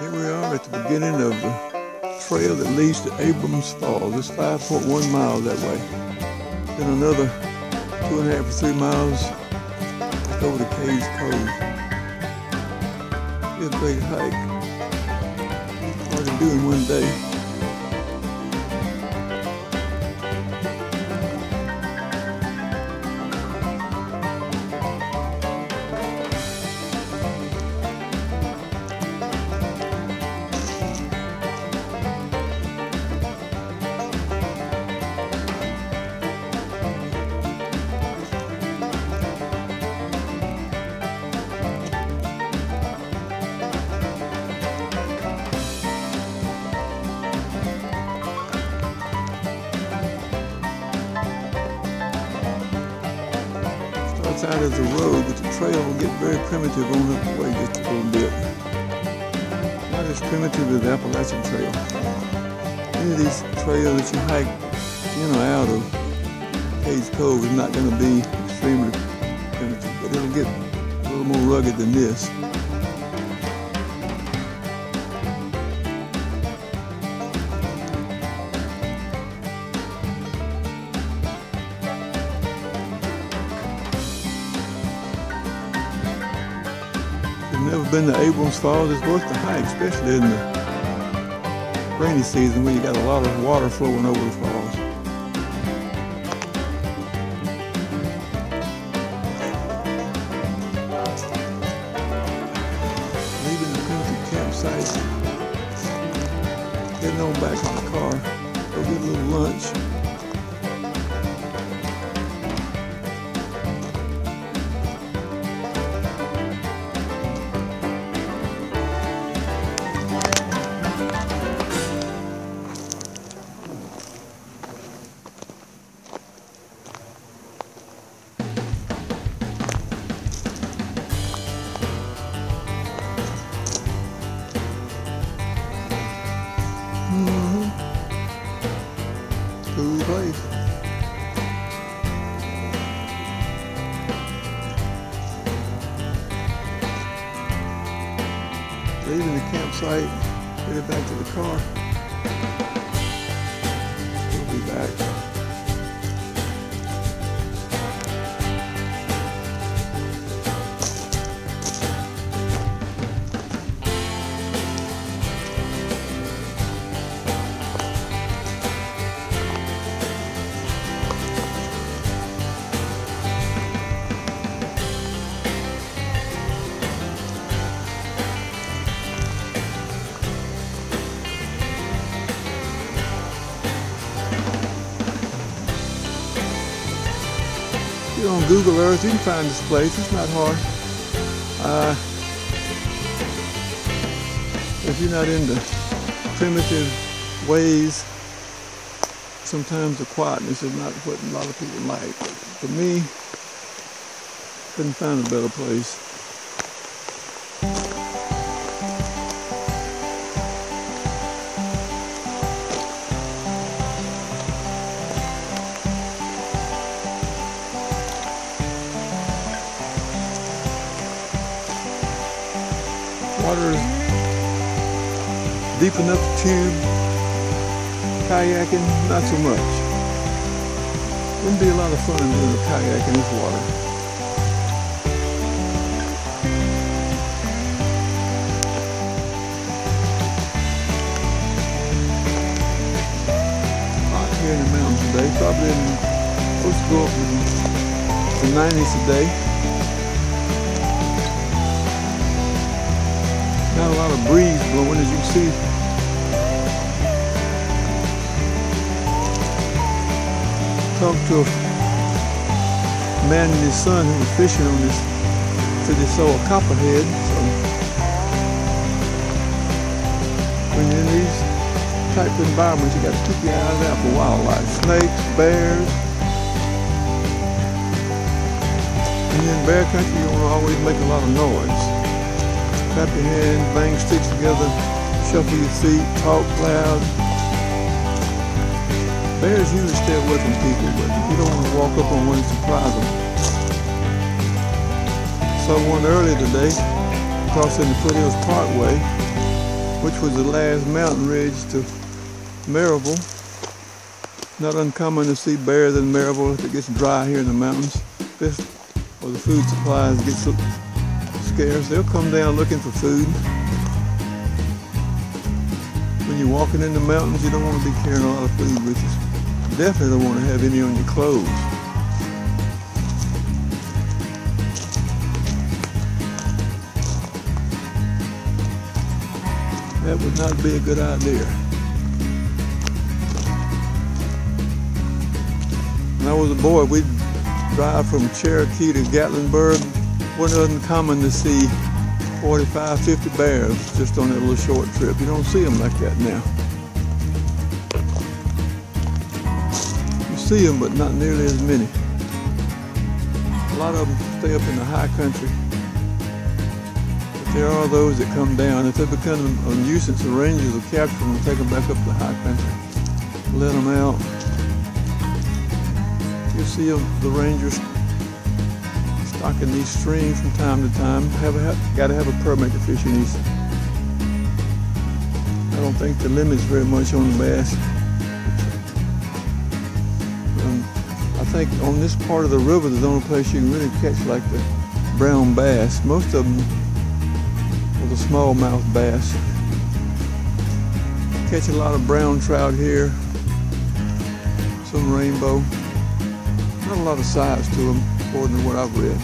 Here we are at the beginning of the trail that leads to Abrams Falls. It's 5.1 miles that way. Then another 2.5 or 3 miles to over to Cave Cove. It's a great hike. Hard to do in one day. Out as a road, but the trail will get very primitive on up the way just a little bit. Not as primitive as the Appalachian Trail. Any of these trails that you hike in or out of Cave Cove is not going to be extremely primitive, but it'll get a little more rugged than this. Never been to Abrams Falls. It's worth the hike, especially in the rainy season when you got a lot of water flowing over the falls. Leaving the primitive campsite, getting on back in the car, go get a little lunch. Cool place. Leaving the campsite, headed back to the car. We'll be back. On Google Earth, you can find this place. It's not hard. If you're not into primitive ways, sometimes the quietness is not what a lot of people like. But for me, couldn't find a better place. Water is deep enough to tube. Kayaking, not so much. Wouldn't be a lot of fun doing a kayak in this water. Hot here in the mountains today. Probably supposed to go up to the 90s today. Not a lot of breeze blowing, as you can see. Talked to a man and his son who was fishing on this, said they saw a copperhead. So when you're in these type of environments, you got to keep your eyes out for wildlife. Snakes, bears. And in bear country, you want to always make a lot of noise. Clap your hands, bang sticks together, shuffle your feet, talk loud. Bears usually stay away from people, but you don't want to walk up on one and surprise them. Saw one earlier today, crossing the Foothills Parkway. which was the last mountain ridge to Maryville. Not uncommon to see bears in Maryville if it gets dry here in the mountains, or the food supplies get so scarce. They'll come down looking for food. When you're walking in the mountains, you don't want to be carrying a lot of food with you. Definitely don't want to have any on your clothes. That would not be a good idea. When I was a boy, we'd drive from Cherokee to Gatlinburg. It wasn't uncommon to see 45, 50 bears just on that little short trip. You don't see them like that now. You see them, but not nearly as many. A lot of them stay up in the high country. But there are those that come down. If they become a nuisance, the rangers will capture them and take them back up to the high country. Let them out. You see the rangers stocking these streams from time to time. Got to have a permit to fish in these. I don't think the limit's very much on the bass. I think on this part of the river, the only place you can really catch like the brown bass. Most of them are the smallmouth bass. Catch a lot of brown trout here, some rainbow. Not a lot of size to them, according to what I've read.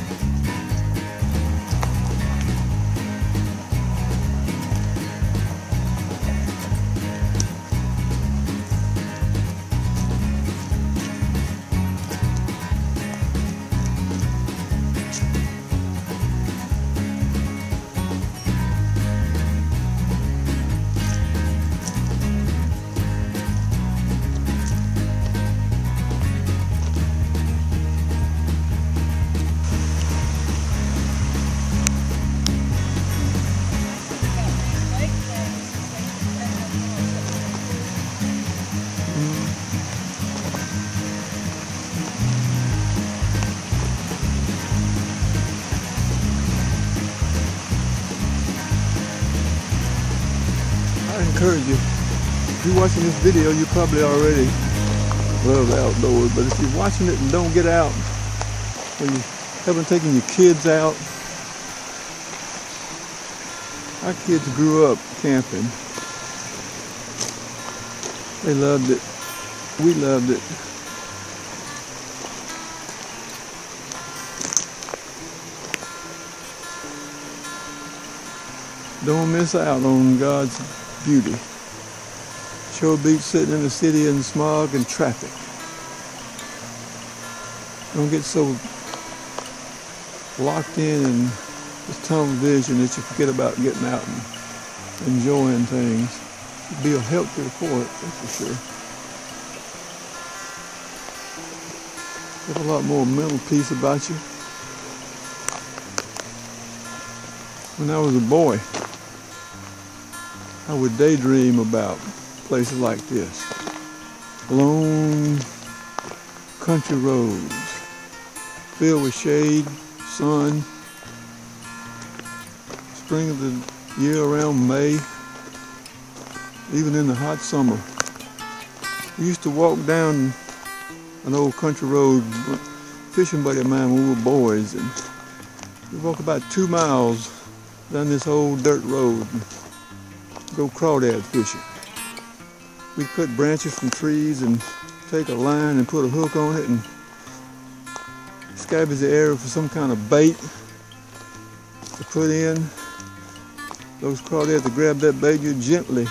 I encourage you, if you're watching this video, you probably already love the outdoors, but if you're watching it and don't get out, when you haven't taken your kids out, our kids grew up camping. They loved it. We loved it. Don't miss out on God's beauty. Sure beats sitting in the city in smog and traffic. Don't get so locked in and this tunnel vision that you forget about getting out and enjoying things. It'd be a healthier for it, that's for sure. Have a lot more mental peace about you. When I was a boy, I would daydream about places like this. Lone country roads, filled with shade, sun, spring of the year around May, even in the hot summer. We used to walk down an old country road, fishing buddy of mine when we were boys, and we'd walk about 2 miles down this old dirt road and go crawdad fishing. We cut branches from trees and take a line and put a hook on it and scavenge the area for some kind of bait to put in. Those crawdads to grab that bait, you gently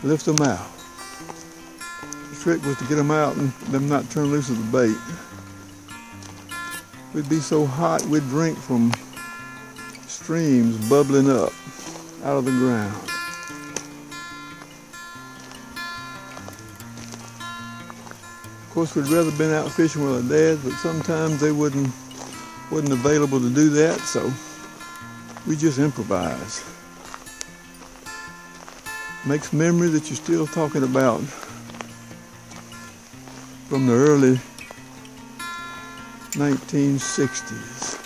lift them out. The trick was to get them out and them not turn loose of the bait. We'd be so hot we'd drink from streams bubbling up out of the ground. Of course, we'd rather been out fishing with our dads, but sometimes they wasn't available to do that, so we just improvise. Makes memories that you're still talking about from the early 1960s,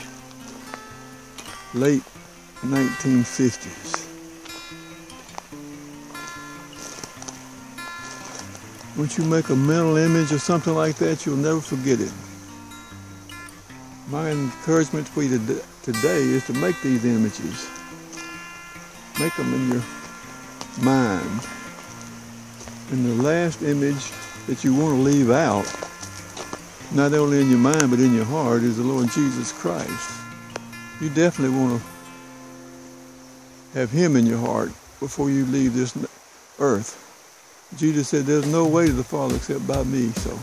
late 1950s. Once you make a mental image or something like that, you'll never forget it. My encouragement for you today is to make these images. Make them in your mind. And the last image that you want to leave out, not only in your mind but in your heart, is the Lord Jesus Christ. You definitely want to have Him in your heart before you leave this earth. Jesus said, there's no way to the Father except by me. So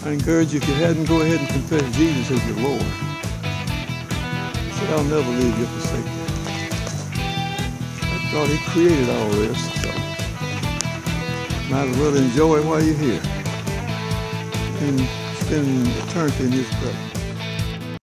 I encourage you, if you hadn't, go ahead and confess Jesus as your Lord. He said, I'll never leave you or forsake you. After all, He created all this, so might as well enjoy it while you're here and spend eternity in His presence.